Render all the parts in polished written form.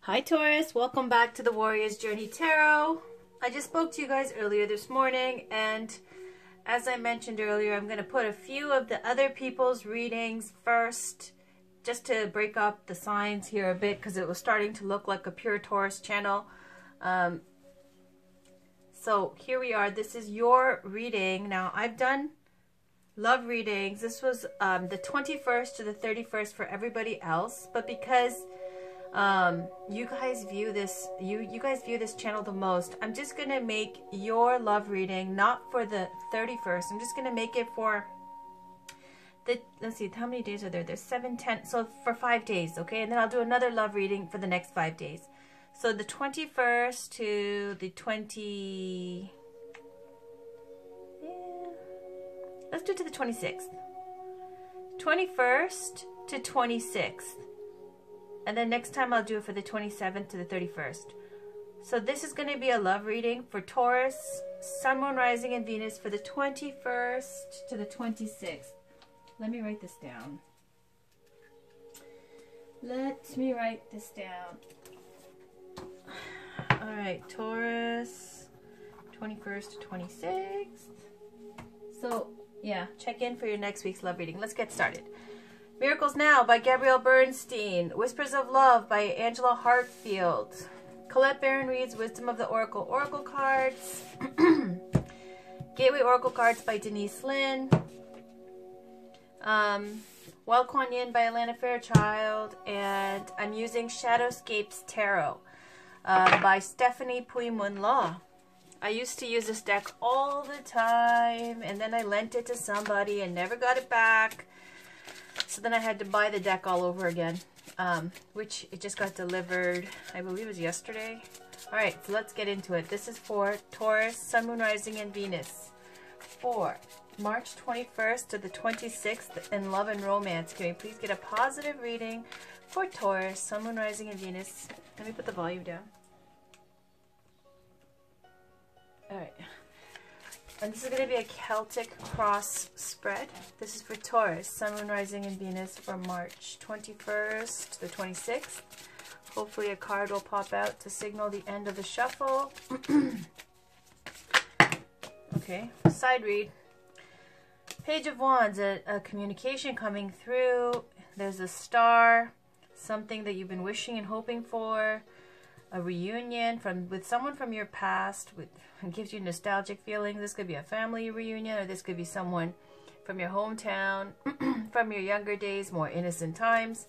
Hi Taurus, welcome back to the Warrior's Journey Tarot. I just spoke to you guys earlier this morning, and as I mentioned earlier, I'm going to put a few of the other people's readings first, just to break up the signs here a bit, because it was starting to look like a pure Taurus channel. So here we are. This is your reading. Now, I've done love readings. This was the 21st to the 31st for everybody else, but because you guys view this channel the most, I'm just gonna make your love reading not for the 31st. I'm just gonna make it for the, let's see, how many days are there? There's 7, 10, so for 5 days, okay? And then I'll do another love reading for the next 5 days. So the 21st to the 20, let's do it to the 26th. 21st to 26th. And then next time I'll do it for the 27th to the 31st. So this is going to be a love reading for Taurus, Sun, Moon, Rising, and Venus for the 21st to the 26th. Let me write this down. Let me write this down. Alright, Taurus, 21st to 26th. So, yeah, check in for your next week's love reading. Let's get started. Miracles Now by Gabrielle Bernstein. Whispers of Love by Angela Hartfield. Colette Barron reads Wisdom of the Oracle cards. Gateway Oracle cards by Denise Lynn. Well Kuan Yin by Alana Fairchild. And I'm using Shadowscapes Tarot by Stephanie Pui-Mun Law. I used to use this deck all the time, and then I lent it to somebody and never got it back. So then I had to buy the deck all over again, which it just got delivered, I believe it was yesterday. All right, so let's get into it. This is for Taurus, Sun, Moon, Rising, and Venus for March 21st to the 26th in love and romance. Can we please get a positive reading for Taurus, Sun, Moon, Rising, and Venus? Let me put the volume down. All right. And this is going to be a Celtic cross spread. This is for Taurus, Sun, Moon, Rising, and Venus for March 21st to the 26th. Hopefully a card will pop out to signal the end of the shuffle. Okay, side read. Page of Wands, a communication coming through. There's a star, something that you've been wishing and hoping for. A reunion with someone from your past, gives you nostalgic feelings. This could be a family reunion, or this could be someone from your hometown, from your younger days, more innocent times.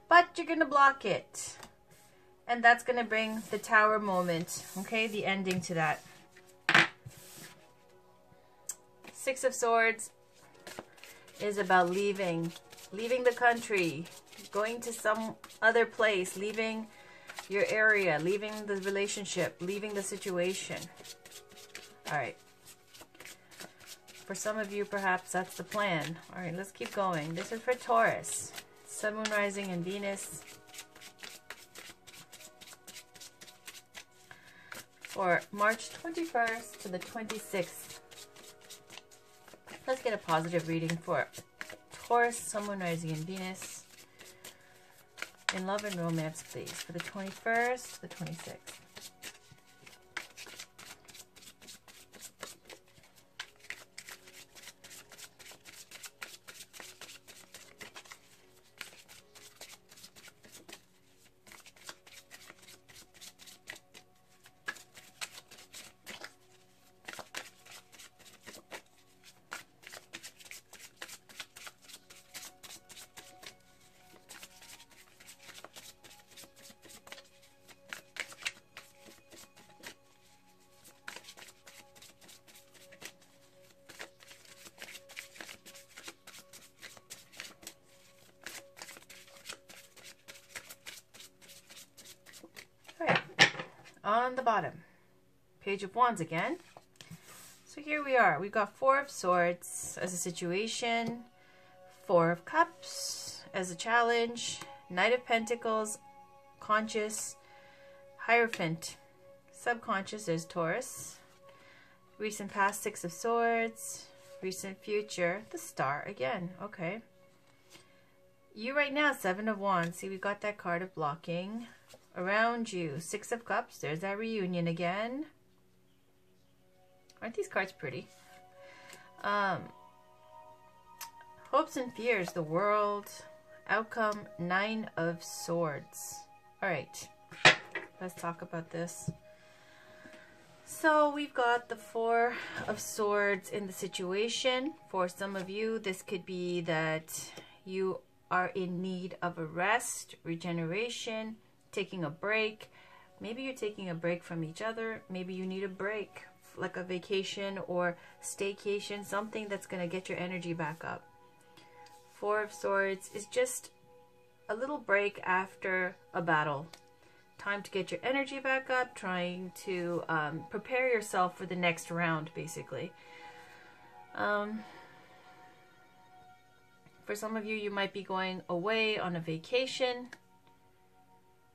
But you're going to block it. And that's going to bring the Tower moment, okay, the ending to that. Six of Swords is about leaving the country, going to some other place, leaving your area, leaving the relationship, leaving the situation. All right. For some of you, perhaps that's the plan. All right, let's keep going. This is for Taurus, Sun, Moon, Rising, and Venus for March 21st to the 26th. Let's get a positive reading for Taurus, Sun, Moon, Rising, and Venus in love and romance, please, for the 21st to the 26th. On the bottom, Page of Wands again. So here we are. We've got Four of Swords as a situation, Four of Cups as a challenge, Knight of Pentacles, conscious, Hierophant, subconscious is Taurus, recent past, Six of Swords, recent future, the Star again. Okay. You right now, Seven of Wands. See, we got that card of blocking. around you. Six of Cups. There's that reunion again. Aren't these cards pretty? Hopes and fears. The World. Outcome. Nine of Swords. All right. Let's talk about this. So we've got the Four of Swords in the situation. For some of you, this could be that you are in need of a rest, regeneration, taking a break. Maybe you're taking a break from each other. Maybe you need a break, like a vacation or staycation, something that's going to get your energy back up. Four of Swords is just a little break after a battle. Time to get your energy back up, trying to prepare yourself for the next round, basically. For some of you, you might be going away on a vacation.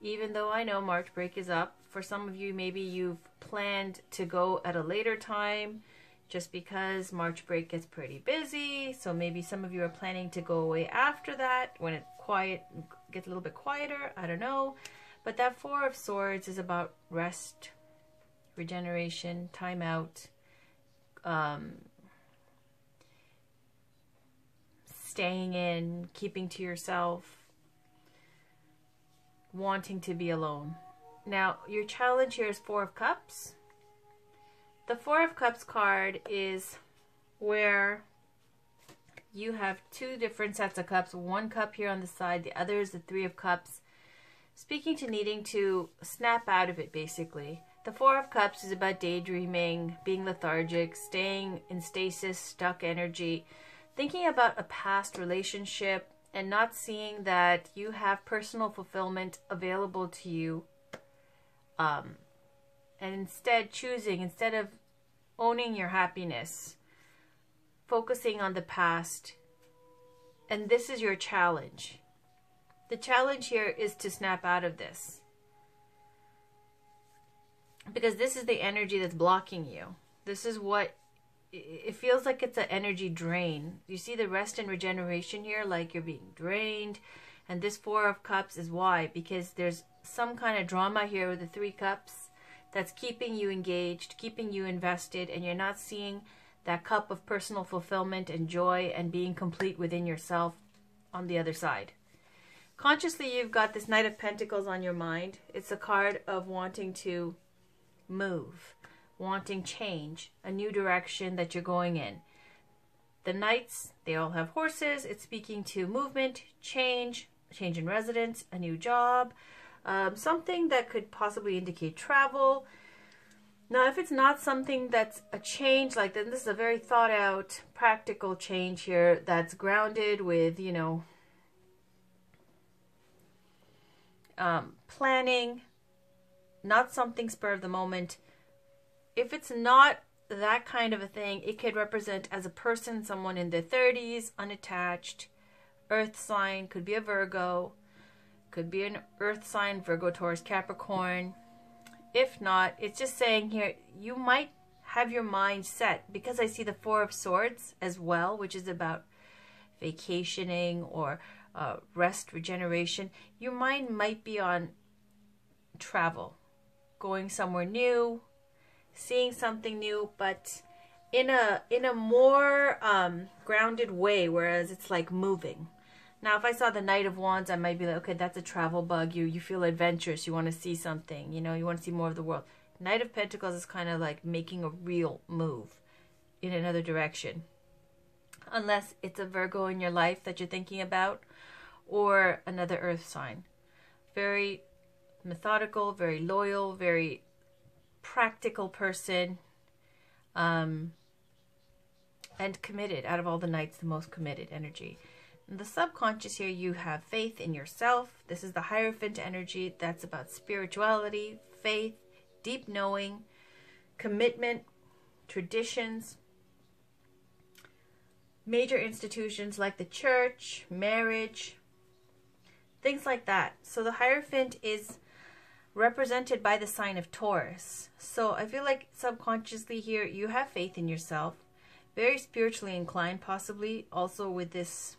Even though I know March break is up, for some of you, maybe you've planned to go at a later time just because March break gets pretty busy. So maybe some of you are planning to go away after that when it gets a little bit quieter. I don't know. But that Four of Swords is about rest, regeneration, time out, staying in, keeping to yourself, wanting to be alone. Now, your challenge here is Four of Cups. The Four of Cups card is where you have two different sets of cups. One cup here on the side, the other is the Three of Cups. Speaking to needing to snap out of it, basically. The Four of Cups is about daydreaming, being lethargic, staying in stasis, stuck energy, thinking about a past relationship and not seeing that you have personal fulfillment available to you. And instead instead of owning your happiness, focusing on the past. And this is your challenge. The challenge here is to snap out of this. Because this is the energy that's blocking you. This is what, it feels like it's an energy drain. You see the rest and regeneration here, like you're being drained. And this Four of Cups is why. Because there's some kind of drama here with the Three Cups that's keeping you engaged, keeping you invested, and you're not seeing that cup of personal fulfillment and joy and being complete within yourself on the other side. Consciously, you've got this Knight of Pentacles on your mind. It's a card of wanting to move, wanting change, a new direction that you're going in. The Knights, they all have horses. It's speaking to movement, change in residence, a new job, something that could possibly indicate travel. Now, if it's not something that's a change like that, this is a very thought out, practical change here that's grounded with, you know, planning, not something spur of the moment. If it's not that kind of a thing, it could represent as a person, someone in their 30s, unattached, earth sign, could be a Virgo, could be an earth sign, Virgo, Taurus, Capricorn. If not, it's just saying here, you might have your mind set, because I see the Four of Swords as well, which is about vacationing or rest, regeneration. Your mind might be on travel, going somewhere new, seeing something new, but in a more grounded way, whereas it's like moving. Now, if I saw the Knight of Wands, I might be like, okay, that's a travel bug. You feel adventurous. You want to see something. You know, you want to see more of the world. Knight of Pentacles is kind of like making a real move in another direction. Unless it's a Virgo in your life that you're thinking about, or another earth sign. Very methodical, very loyal, very practical person, and committed. Out of all the Knights, the most committed energy. In the subconscious here, you have faith in yourself. This is the Hierophant energy. That's about spirituality, faith, deep knowing, commitment, traditions, major institutions like the church, marriage, things like that. So the Hierophant is represented by the sign of Taurus. So I feel like subconsciously here, you have faith in yourself, very spiritually inclined, possibly also with this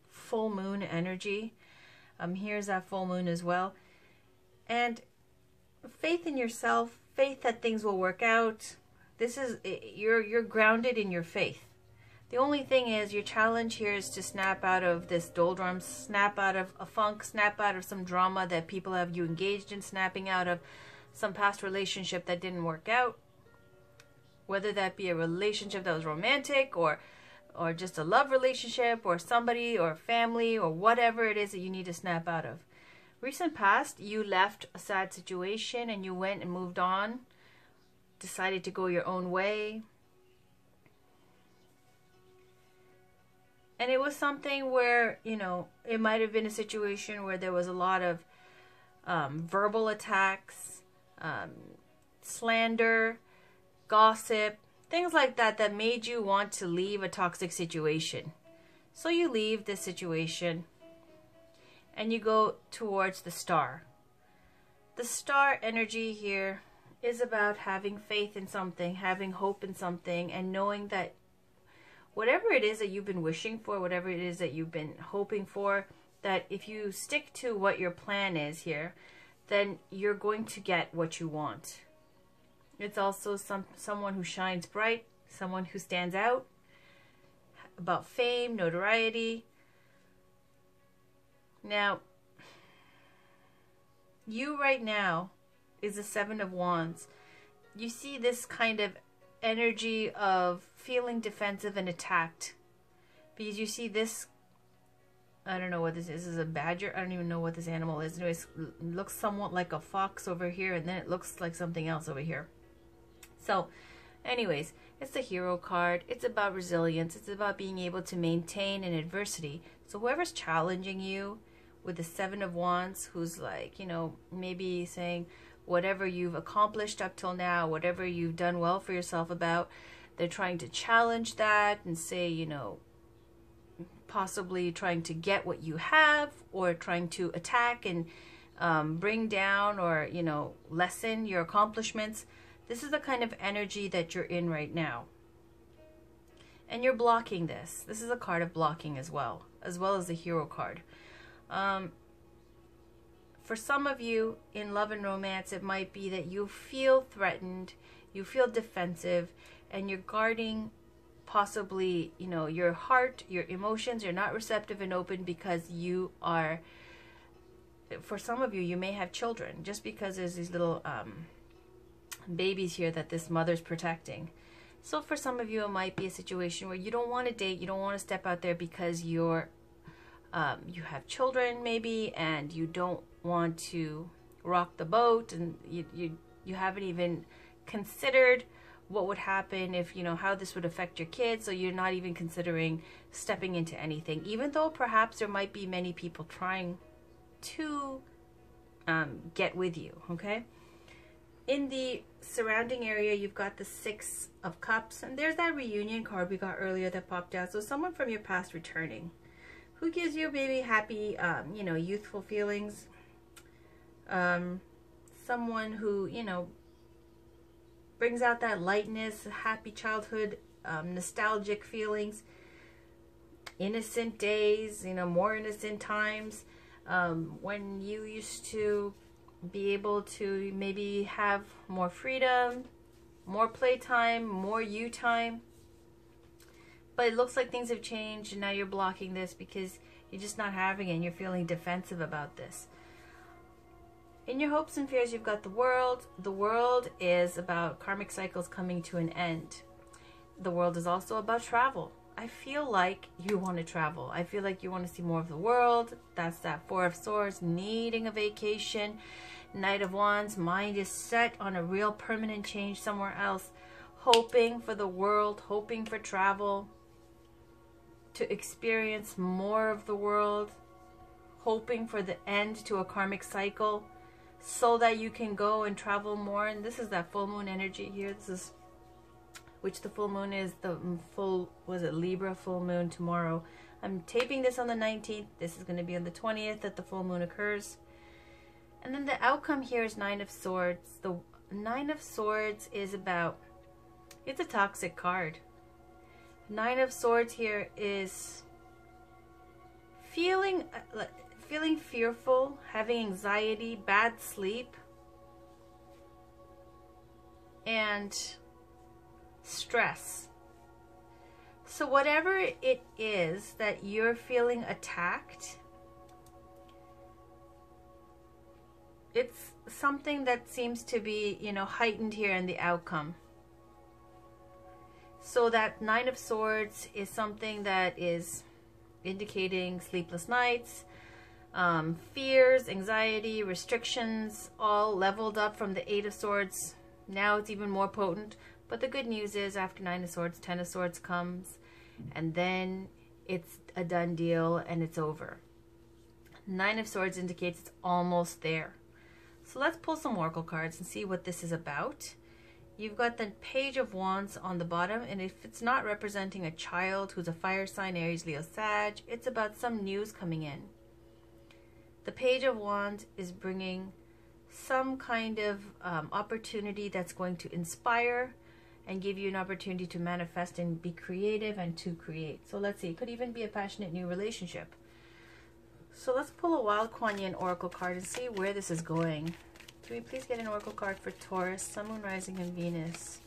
full moon energy. Here's that full moon as well. And faith in yourself, faith that things will work out. This is, you're grounded in your faith. The only thing is, your challenge here is to snap out of this doldrums, snap out of a funk, snap out of some drama that people have you engaged in, snapping out of some past relationship that didn't work out. Whether that be a relationship that was romantic or just a love relationship or somebody or family or whatever it is that you need to snap out of. Recent past, you left a sad situation and you went and moved on, decided to go your own way. And it was something where, you know, it might have been a situation where there was a lot of verbal attacks, slander, gossip, things like that that made you want to leave a toxic situation. So you leave this situation and you go towards the star. The star energy here is about having faith in something, having hope in something, and knowing that whatever it is that you've been wishing for, whatever it is that you've been hoping for, that if you stick to what your plan is here, then you're going to get what you want. It's also someone who shines bright, someone who stands out, about fame, notoriety. Now, you right now is the Seven of Wands. You see this kind of energy of feeling defensive and attacked, because you see this, I don't know what this is. This is a badger. I don't even know what this animal is. Anyways, it looks somewhat like a fox over here, and then it looks like something else over here. So anyways, it's the Hero card. It's about resilience. It's about being able to maintain in adversity. So whoever's challenging you with the Seven of Wands, who's like, you know, maybe saying whatever you've accomplished up till now, whatever you've done well for yourself about, they're trying to challenge that and say, you know, possibly trying to get what you have, or trying to attack and bring down, or, you know, lessen your accomplishments. This is the kind of energy that you're in right now. And you're blocking this. This is a card of blocking as well as the Hero card. For some of you in love and romance, it might be that you feel threatened, you feel defensive, and you're guarding possibly, you know, your heart, your emotions. You're not receptive and open because you are, for some of you, you may have children, just because there's these little babies here that this mother's protecting. So for some of you, it might be a situation where you don't want to date, you don't want to step out there because you're you have children maybe, and you don't want to rock the boat, and you haven't even considered what would happen if, you know, how this would affect your kids. So you're not even considering stepping into anything, even though perhaps there might be many people trying to get with you. Okay, in the surrounding area, you've got the Six of Cups, and there's that reunion card we got earlier that popped out. So someone from your past returning, who gives you maybe happy, you know, youthful feelings. Someone who, you know, brings out that lightness, happy childhood, nostalgic feelings, innocent days, you know, more innocent times, when you used to be able to maybe have more freedom, more playtime, more you time. But it looks like things have changed, and now you're blocking this because you're just not having it, and you're feeling defensive about this. In your hopes and fears, you've got the World. The World is about karmic cycles coming to an end. The World is also about travel. I feel like you want to travel. I feel like you want to see more of the world. That's that Four of Swords, needing a vacation. Knight of Wands, mind is set on a real permanent change somewhere else. Hoping for the world, hoping for travel, to experience more of the world, hoping for the end to a karmic cycle so that you can go and travel more. And this is that full moon energy here. This is, which the full moon is the full, was it Libra full moon tomorrow. I'm taping this on the 19th. This is going to be on the 20th that the full moon occurs. And then the outcome here is Nine of Swords. The Nine of Swords is about, it's a toxic card. Nine of Swords here is feeling feeling fearful, having anxiety, bad sleep, and stress. So whatever it is that you're feeling attacked, it's something that seems to be, you know, heightened here in the outcome. So that Nine of Swords is something that is indicating sleepless nights, fears, anxiety, restrictions, all leveled up from the Eight of Swords. Now it's even more potent. But the good news is after Nine of Swords, Ten of Swords comes, and then it's a done deal and it's over. Nine of Swords indicates it's almost there. So let's pull some oracle cards and see what this is about. You've got the Page of Wands on the bottom, and if it's not representing a child who's a fire sign, Aries, Leo, Sag, it's about some news coming in. The Page of Wands is bringing some kind of opportunity that's going to inspire and give you an opportunity to manifest and be creative and to create. So let's see, it could even be a passionate new relationship. So let's pull a Wild Kuan Yin oracle card and see where this is going. Can we please get an oracle card for Taurus, Sun, Moon, Rising, and Venus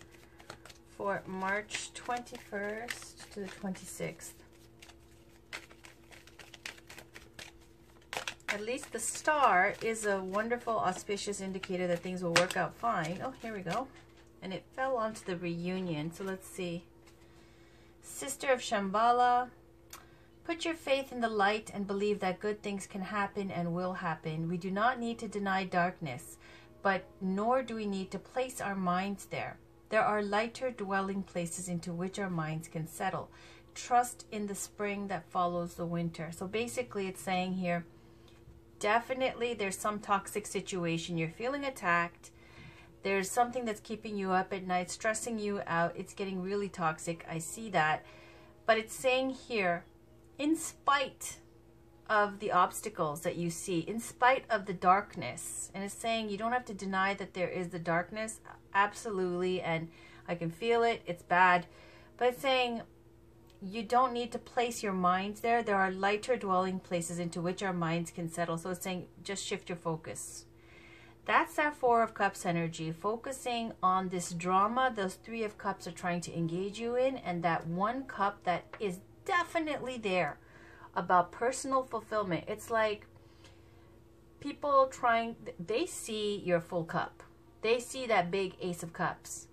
for March 21st to the 26th? At least the star is a wonderful, auspicious indicator that things will work out fine. Oh, here we go. And it fell onto the reunion. So let's see. Sister of Shambhala. Put your faith in the light and believe that good things can happen and will happen. We do not need to deny darkness, but nor do we need to place our minds there. There are lighter dwelling places into which our minds can settle. Trust in the spring that follows the winter. So basically it's saying here, definitely there's some toxic situation. You're feeling attacked. There's something that's keeping you up at night, stressing you out. It's getting really toxic. I see that. But it's saying here, in spite of the obstacles that you see, in spite of the darkness, and it's saying you don't have to deny that there is the darkness, absolutely, and I can feel it, it's bad, but it's saying you don't need to place your minds there. There are lighter dwelling places into which our minds can settle. So it's saying just shift your focus. That's that Four of Cups energy, focusing on this drama those Three of Cups are trying to engage you in, and that one cup that is definitely there about personal fulfillment. It's like people trying, they see your full cup. They see that big Ace of Cups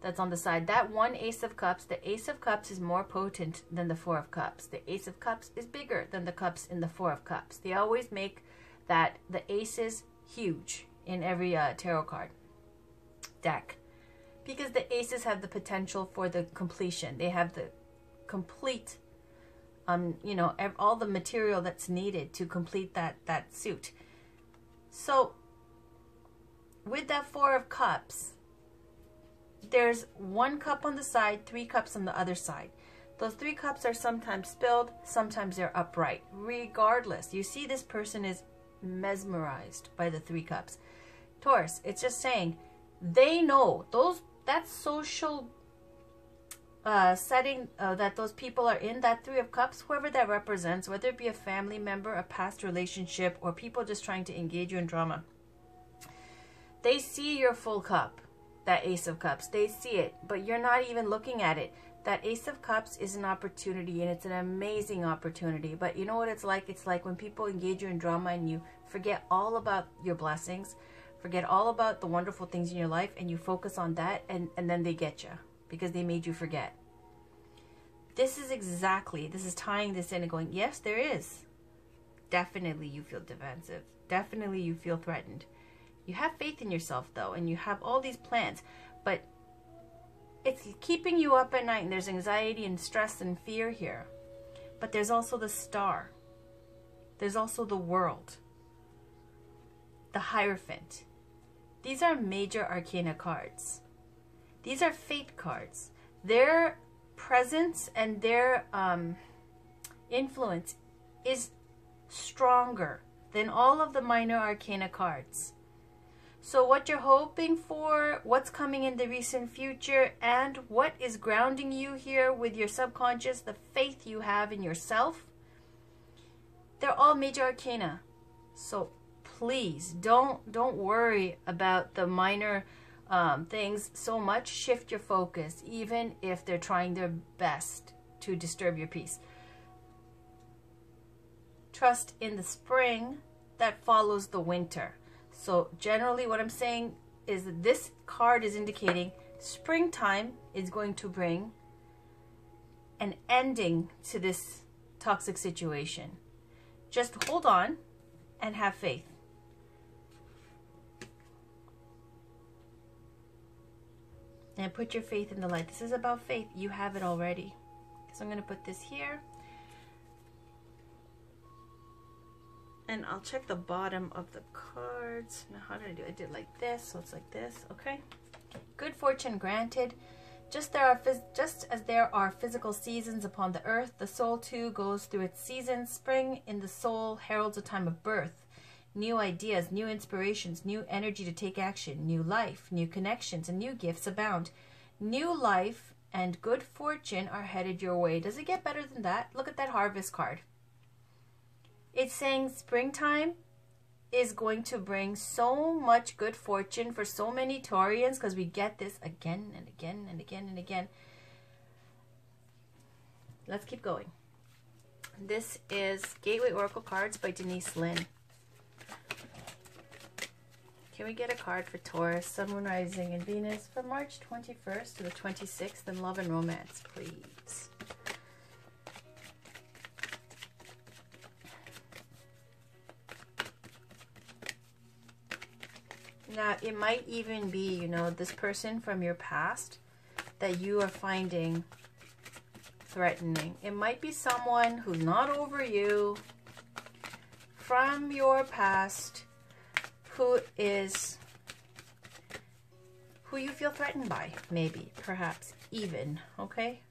that's on the side. That one Ace of Cups, the Ace of Cups is more potent than the Four of Cups. The Ace of Cups is bigger than the cups in the Four of Cups. They always make that the aces huge in every tarot card deck, because the aces have the potential for the completion. They have the complete you know, all the material that's needed to complete that suit. So with that Four of Cups, there's one cup on the side, three cups on the other side. Those three cups are sometimes spilled, sometimes they're upright. Regardless, you see this person is mesmerized by the three cups. Taurus, it's just saying they know that social setting that those people are in, that Three of Cups, whoever that represents, whether it be a family member, a past relationship, or people just trying to engage you in drama, they see your full cup, that Ace of Cups. They see it, but you're not even looking at it. That Ace of Cups is an opportunity, and it's an amazing opportunity. But you know what it's like? It's like when people engage you in drama and you forget all about your blessings, forget all about the wonderful things in your life, and you focus on that, and then they get you because they made you forget. This is tying this in and going, yes, there is. Definitely you feel defensive. Definitely you feel threatened. You have faith in yourself, though, and you have all these plans, but it's keeping you up at night, and there's anxiety and stress and fear here. But there's also the Star. There's also the World. The Hierophant. These are major arcana cards. These are fate cards. Their presence and their influence is stronger than all of the minor arcana cards. So what you're hoping for, what's coming in the recent future, and what is grounding you here with your subconscious, the faith you have in yourself, they're all major arcana. So please don't worry about the minor things so much. Shift your focus, even if they're trying their best to disturb your peace. Trust in the spring that follows the winter. So generally what I'm saying is that this card is indicating springtime is going to bring an ending to this toxic situation. Just hold on and have faith. And put your faith in the light. This is about faith. You have it already. So I'm going to put this here. And I'll check the bottom of the cards. Now, how did I do it? I did like this, so it's like this. Okay. Good fortune granted. Just as there are physical seasons upon the earth, the soul too goes through its seasons. Spring in the soul heralds a time of birth. New ideas, new inspirations, new energy to take action, new life, new connections, and new gifts abound. New life and good fortune are headed your way. Does it get better than that? Look at that harvest card. It's saying springtime is going to bring so much good fortune for so many Taurians, because we get this again and again and again and again. Let's keep going. This is Gateway Oracle Cards by Denise Lynn. Can we get a card for Taurus, Sun, Moon, Rising, and Venus from March 21st to the 26th in love and romance, please? Now, it might even be, you know, this person from your past that you are finding threatening. It might be someone who's not over you from your past who you feel threatened by, maybe, perhaps, even, okay?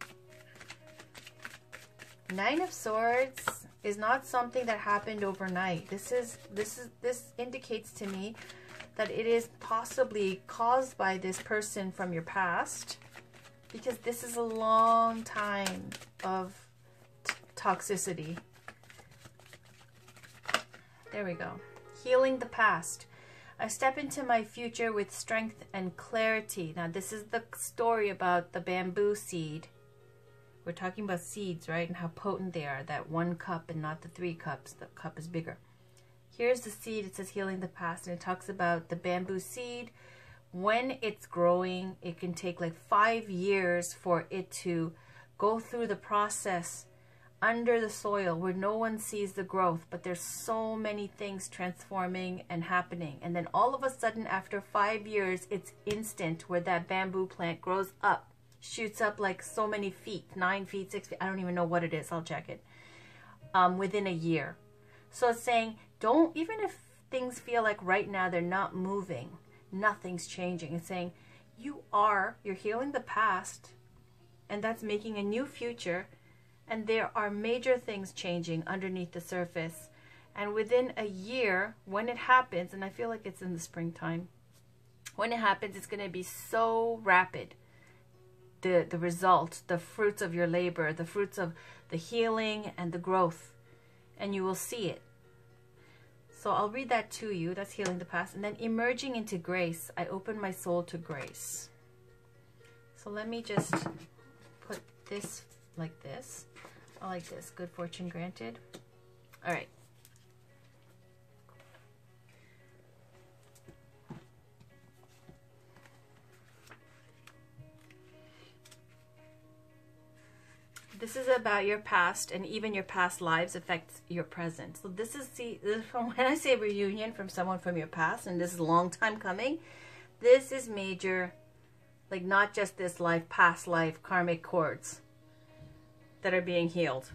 Nine of Swords is not something that happened overnight. This indicates to me that it is possibly caused by this person from your past, because this is a long time of toxicity. There we go. Healing the past. I step into my future with strength and clarity. Now, this is the story about the bamboo seed. We're talking about seeds, right? And how potent they are. That 1 cup and not the 3 cups. The cup is bigger. Here's the seed. It says healing the past. And it talks about the bamboo seed. When it's growing, it can take like 5 years for it to go through the process under the soil where no one sees the growth, but there's so many things transforming and happening. And then all of a sudden, after 5 years, it's instant, where that bamboo plant grows up, shoots up like so many feet, 9 feet, 6 feet. I don't even know what it is. I'll check it. Within a year. So it's saying, don't, even if things feel like right now they're not moving, nothing's changing. It's saying you're healing the past, and that's making a new future. And there are major things changing underneath the surface. And within a year, when it happens, and I feel like it's in the springtime, when it happens, it's going to be so rapid. The result, the fruits of your labor, the fruits of the healing and the growth. And you will see it. So I'll read that to you. That's healing the past. And then emerging into grace. I open my soul to grace. So let me just put this like this. I like this. Good fortune granted. All right. This is about your past, and even your past lives affects your present. So this is, see, this is from when I say reunion from someone from your past, and this is a long time coming. This is major, like not just this life, past life, karmic cords that are being healed.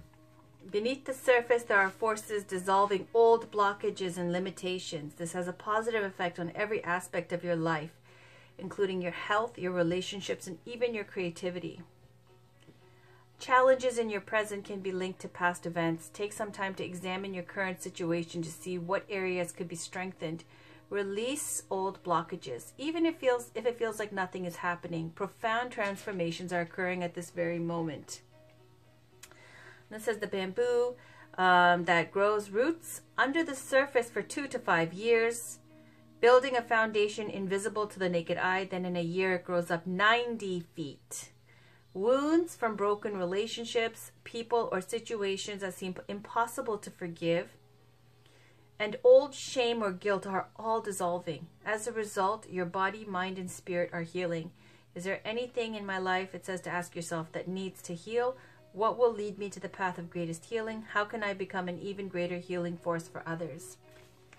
Beneath the surface, there are forces dissolving old blockages and limitations. This has a positive effect on every aspect of your life, including your health, your relationships, and even your creativity. Challenges in your present can be linked to past events. Take some time to examine your current situation to see what areas could be strengthened. Release old blockages. Even if it feels like nothing is happening, profound transformations are occurring at this very moment. And it says the bamboo that grows roots under the surface for 2 to 5 years, building a foundation invisible to the naked eye. Then in a year it grows up 90 feet. Wounds from broken relationships, people, or situations that seem impossible to forgive, and old shame or guilt are all dissolving. As a result, your body, mind, and spirit are healing. Is there anything in my life, it says to ask yourself, that needs to heal? What will lead me to the path of greatest healing? How can I become an even greater healing force for others?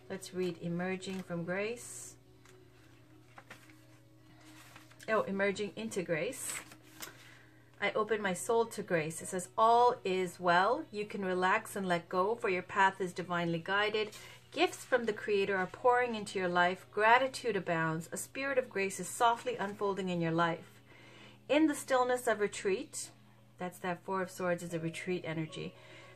Let's read Emerging from Grace. Oh, Emerging into Grace. I open my soul to grace. It says, all is well. You can relax and let go, for your path is divinely guided. Gifts from the Creator are pouring into your life. Gratitude abounds. A spirit of grace is softly unfolding in your life. In the stillness of retreat, that's that Four of Swords is a retreat energy,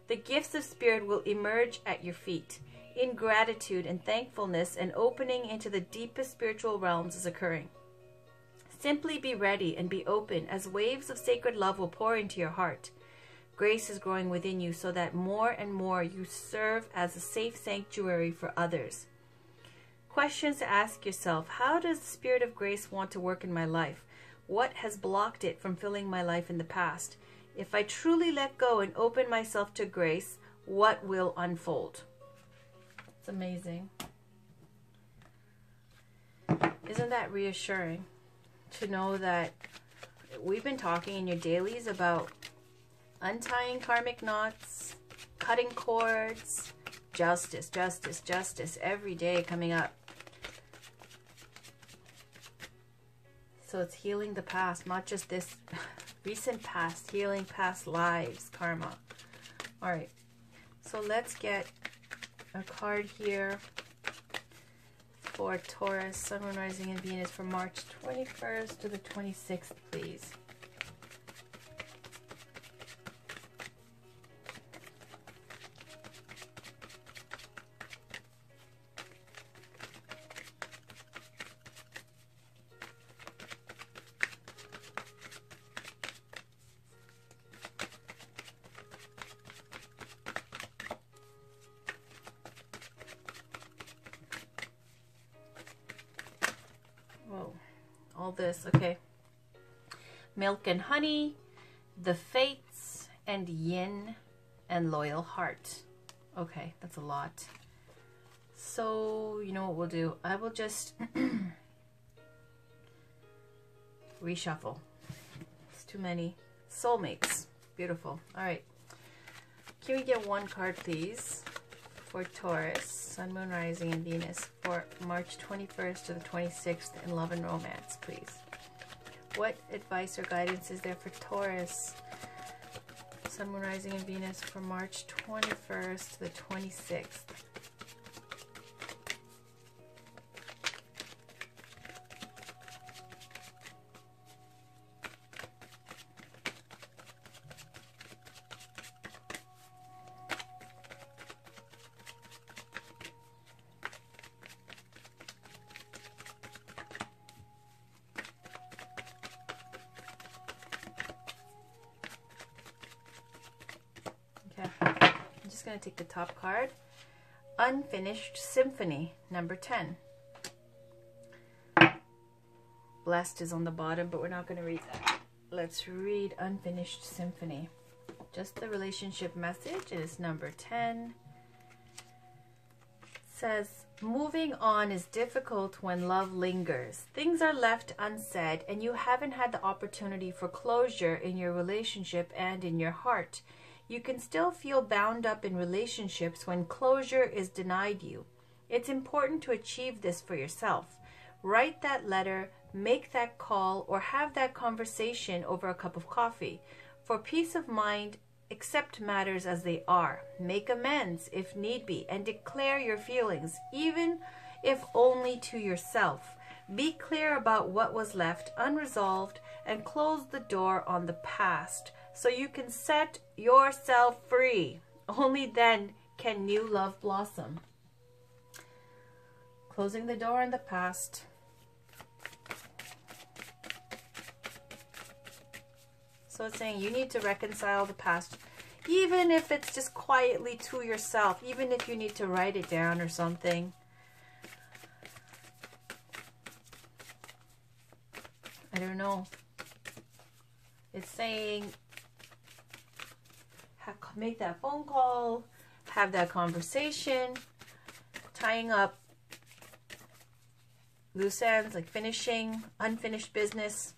the gifts of spirit will emerge at your feet. In gratitude and thankfulness, an opening into the deepest spiritual realms is occurring. Simply be ready and be open, as waves of sacred love will pour into your heart. Grace is growing within you so that more and more you serve as a safe sanctuary for others. Questions to ask yourself: how does the Spirit of Grace want to work in my life? What has blocked it from filling my life in the past? If I truly let go and open myself to grace, what will unfold? It's amazing. Isn't that reassuring to know that we've been talking in your dailies about untying karmic knots, cutting cords, justice, justice, justice, every day coming up. So it's healing the past, not just this recent past, healing past lives, karma. All right, so let's get a card here for Taurus, Sun, Moon, Rising, and Venus for March 21st to the 26th, please. All this, okay. Milk and honey, the fates, and yin, and loyal heart. Okay, that's a lot. So, you know what we'll do? I will just reshuffle. It's too many. Soulmates. Beautiful. All right. Can we get one card, please, for Taurus, Sun, Moon, Rising, and Venus for March 21st to the 26th in love and romance, please? What advice or guidance is there for Taurus, Sun, Moon, Rising, and Venus for March 21st to the 26th? Going to take the top card, Unfinished Symphony, number 10. Blessed is on the bottom, but we're not going to read that. Let's read Unfinished Symphony. Just the relationship message. It is number 10. It says, moving on is difficult when love lingers. Things are left unsaid, and you haven't had the opportunity for closure in your relationship and in your heart. You can still feel bound up in relationships when closure is denied you. It's important to achieve this for yourself. Write that letter, make that call, or have that conversation over a cup of coffee. For peace of mind, accept matters as they are. Make amends if need be, and declare your feelings, even if only to yourself. Be clear about what was left unresolved and close the door on the past, so you can set yourself free. Only then can new love blossom. Closing the door on the past. So it's saying you need to reconcile the past. Even if it's just quietly to yourself, even if you need to write it down or something. I don't know. It's saying make that phone call, have that conversation, tying up loose ends, like finishing unfinished business.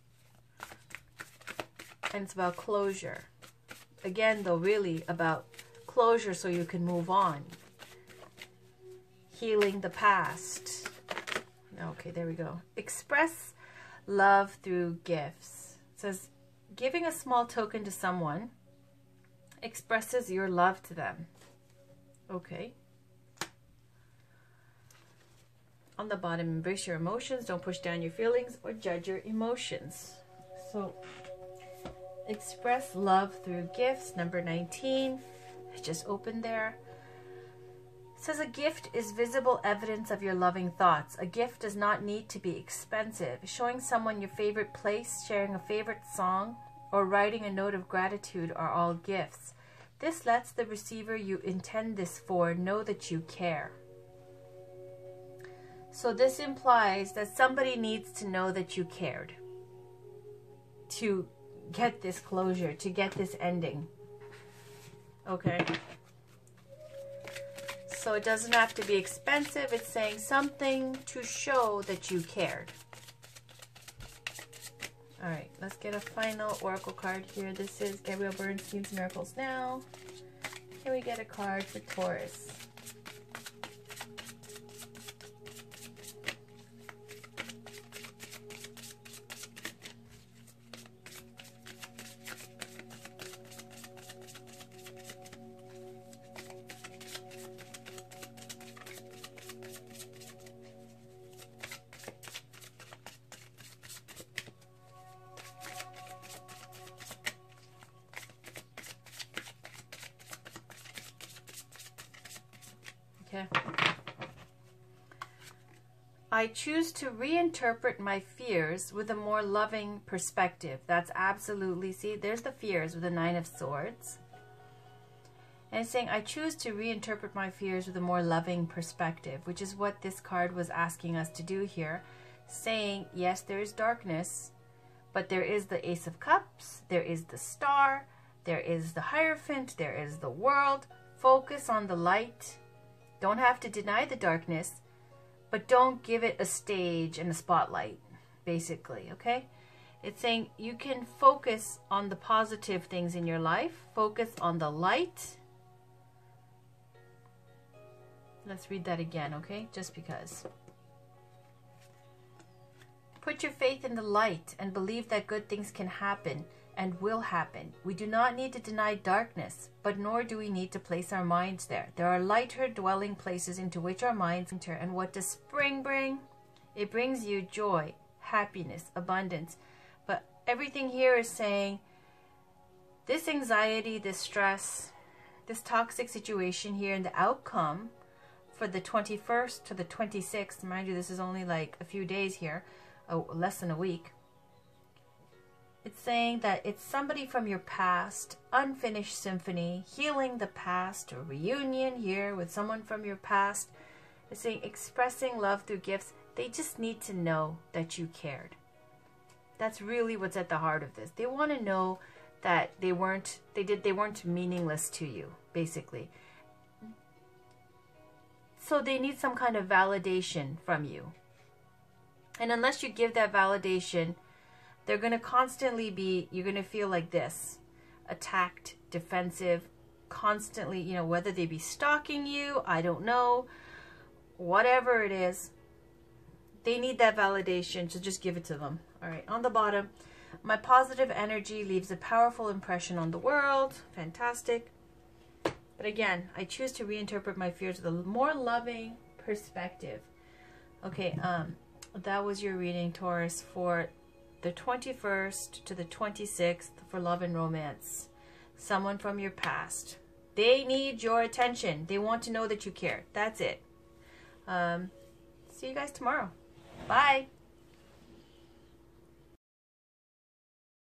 And it's about closure. Again, though, really about closure so you can move on. Healing the past. Okay, there we go. Express love through gifts. It says, giving a small token to someone expresses your love to them. Okay. On the bottom, embrace your emotions. Don't push down your feelings or judge your emotions. So, express love through gifts. Number 19. I just opened there. It says a gift is visible evidence of your loving thoughts. A gift does not need to be expensive. Showing someone your favorite place, sharing a favorite song, or writing a note of gratitude are all gifts. This lets the receiver you intend this for know that you care. So this implies that somebody needs to know that you cared to get this closure, to get this ending. Okay. So it doesn't have to be expensive. It's saying something to show that you cared. All right, let's get a final oracle card here. This is Gabrielle Bernstein's Miracles Now. Can we get a card for Taurus? Okay. I choose to reinterpret my fears with a more loving perspective. That's absolutely, see, there's the fears with the 9 of Swords. And it's saying, I choose to reinterpret my fears with a more loving perspective, which is what this card was asking us to do here. Saying, yes, there is darkness, but there is the Ace of Cups, there is the Star, there is the Hierophant, there is the World. Focus on the light. Don't have to deny the darkness, but don't give it a stage and a spotlight, basically, okay? It's saying you can focus on the positive things in your life. Focus on the light. Let's read that again, okay? Just because. Put your faith in the light and believe that good things can happen and will happen. We do not need to deny darkness, but nor do we need to place our minds there. There are lighter dwelling places into which our minds enter. And what does spring bring? It brings you joy, happiness, abundance. But everything here is saying this anxiety, this stress, this toxic situation here, and the outcome for the 21st to the 26th, mind you, this is only like a few days here, less than a week. It's saying that it's somebody from your past, unfinished symphony, healing the past, a reunion here with someone from your past. It's saying expressing love through gifts. They just need to know that you cared. That's really what's at the heart of this. They want to know that they weren't meaningless to you, basically. So they need some kind of validation from you. And unless you give that validation, they're going to constantly be, you're going to feel like this, attacked, defensive, constantly, you know, whether they be stalking you, I don't know, whatever it is, they need that validation, so just give it to them. All right, on the bottom, my positive energy leaves a powerful impression on the world. Fantastic. But again, I choose to reinterpret my fears with a more loving perspective. Okay, that was your reading, Taurus, for the 21st to the 26th for love and romance. Someone from your past. They need your attention. They want to know that you care. That's it. See you guys tomorrow. Bye.